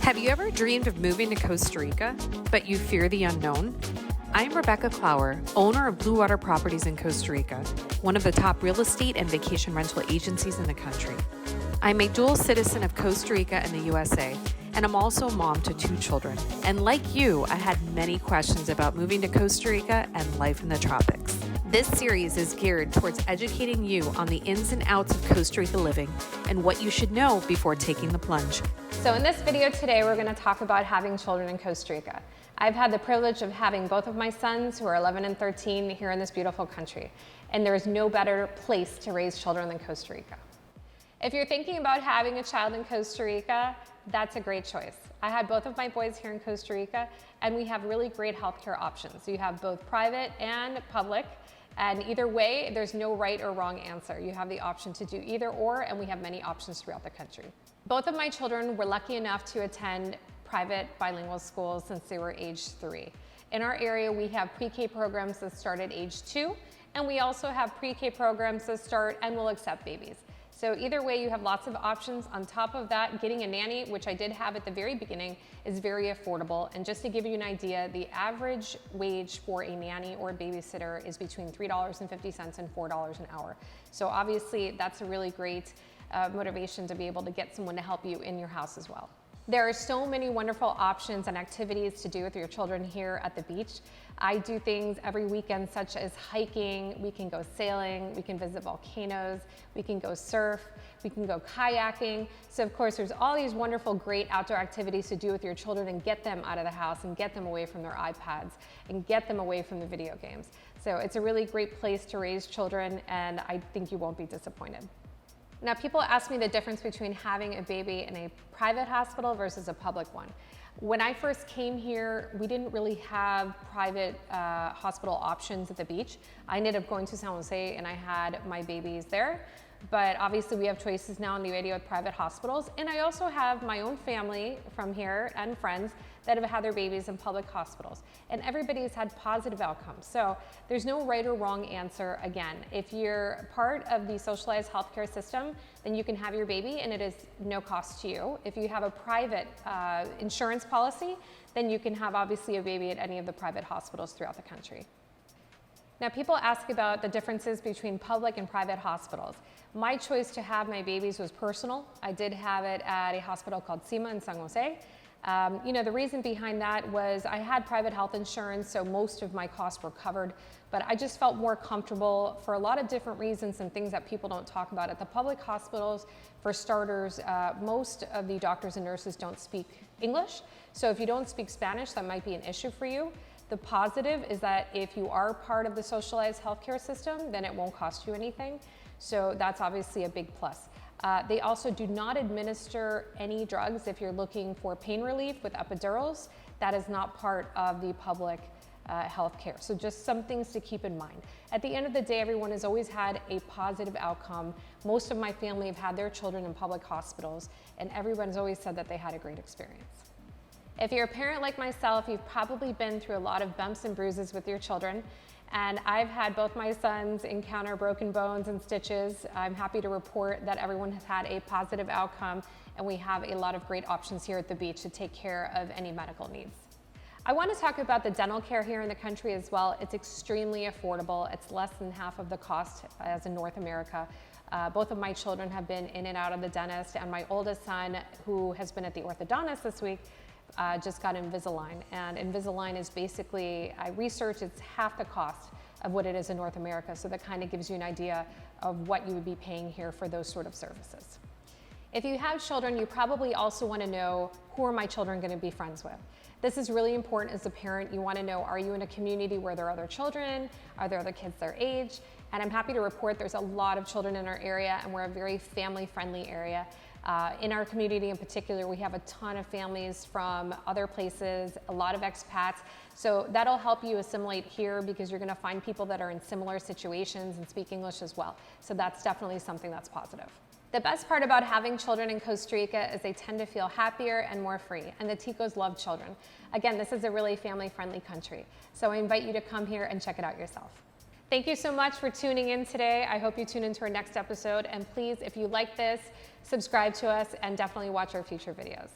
Have you ever dreamed of moving to Costa Rica, but you fear the unknown? I'm Rebecca Clower, owner of Blue Water Properties in Costa Rica, one of the top real estate and vacation rental agencies in the country. I'm a dual citizen of Costa Rica and the USA, and I'm also a mom to 2 children. And like you, I had many questions about moving to Costa Rica and life in the tropics. This series is geared towards educating you on the ins and outs of Costa Rica living and what you should know before taking the plunge. So in this video today, we're going to talk about having children in Costa Rica. I've had the privilege of having both of my sons, who are 11 and 13, here in this beautiful country. And there is no better place to raise children than Costa Rica. If you're thinking about having a child in Costa Rica, that's a great choice. I had both of my boys here in Costa Rica, and we have really great healthcare options. So you have both private and public. And either way, there's no right or wrong answer. You have the option to do either or, and we have many options throughout the country. Both of my children were lucky enough to attend private bilingual schools since they were age 3. In our area, we have pre-K programs that start at age 2, and we also have pre-K programs that start and will accept babies. So either way, you have lots of options. On top of that, getting a nanny, which I did have at the very beginning, is very affordable. And just to give you an idea, the average wage for a nanny or a babysitter is between $3.50 and $4 an hour. So obviously, that's a really great motivation to be able to get someone to help you in your house as well. There are so many wonderful options and activities to do with your children here at the beach. I do things every weekend such as hiking, we can go sailing, we can visit volcanoes, we can go surf, we can go kayaking. So of course there's all these wonderful great outdoor activities to do with your children and get them out of the house and get them away from their iPads and get them away from the video games. So it's a really great place to raise children, and I think you won't be disappointed. Now, people ask me the difference between having a baby in a private hospital versus a public one. When I first came here, we didn't really have private hospital options at the beach. I ended up going to San Jose and I had my babies there. But obviously we have choices now in the area with private hospitals. And I also have my own family from here and friends that have had their babies in public hospitals. And everybody's had positive outcomes. So there's no right or wrong answer. Again, if you're part of the socialized healthcare system, then you can have your baby and it is no cost to you. If you have a private insurance policy, then you can have obviously a baby at any of the private hospitals throughout the country. Now, people ask about the differences between public and private hospitals. My choice to have my babies was personal. I did have it at a hospital called CIMA in San Jose. The reason behind that was I had private health insurance, so most of my costs were covered, but I just felt more comfortable for a lot of different reasons and things that people don't talk about. At the public hospitals, for starters, most of the doctors and nurses don't speak English, so if you don't speak Spanish, that might be an issue for you. The positive is that if you are part of the socialized healthcare system, then it won't cost you anything. So that's obviously a big plus. They also do not administer any drugs if you're looking for pain relief with epidurals. That is not part of the public healthcare. So just some things to keep in mind. At the end of the day, everyone has always had a positive outcome. Most of my family have had their children in public hospitals, and everyone's always said that they had a great experience. If you're a parent like myself, you've probably been through a lot of bumps and bruises with your children. And I've had both my sons encounter broken bones and stitches. I'm happy to report that everyone has had a positive outcome, and we have a lot of great options here at the beach to take care of any medical needs. I want to talk about the dental care here in the country as well. It's extremely affordable. It's less than half of the cost as in North America. Both of my children have been in and out of the dentist, and my oldest son, who has been at the orthodontist this week, just got Invisalign. And Invisalign is basically, I researched, it's half the cost of what it is in North America. So that kind of gives you an idea of what you would be paying here for those sort of services. If you have children, you probably also want to know, who are my children going to be friends with? This is really important as a parent. You want to know, are you in a community where there are other children? Are there other kids their age? And I'm happy to report there's a lot of children in our area, and we're a very family-friendly area. In our community in particular, we have a ton of families from other places, a lot of expats. So that'll help you assimilate here because you're going to find people that are in similar situations and speak English as well. So that's definitely something that's positive. The best part about having children in Costa Rica is they tend to feel happier and more free, and the Ticos love children. Again, this is a really family-friendly country. So I invite you to come here and check it out yourself. Thank you so much for tuning in today. I hope you tune into our next episode. And please, if you like this, subscribe to us and definitely watch our future videos.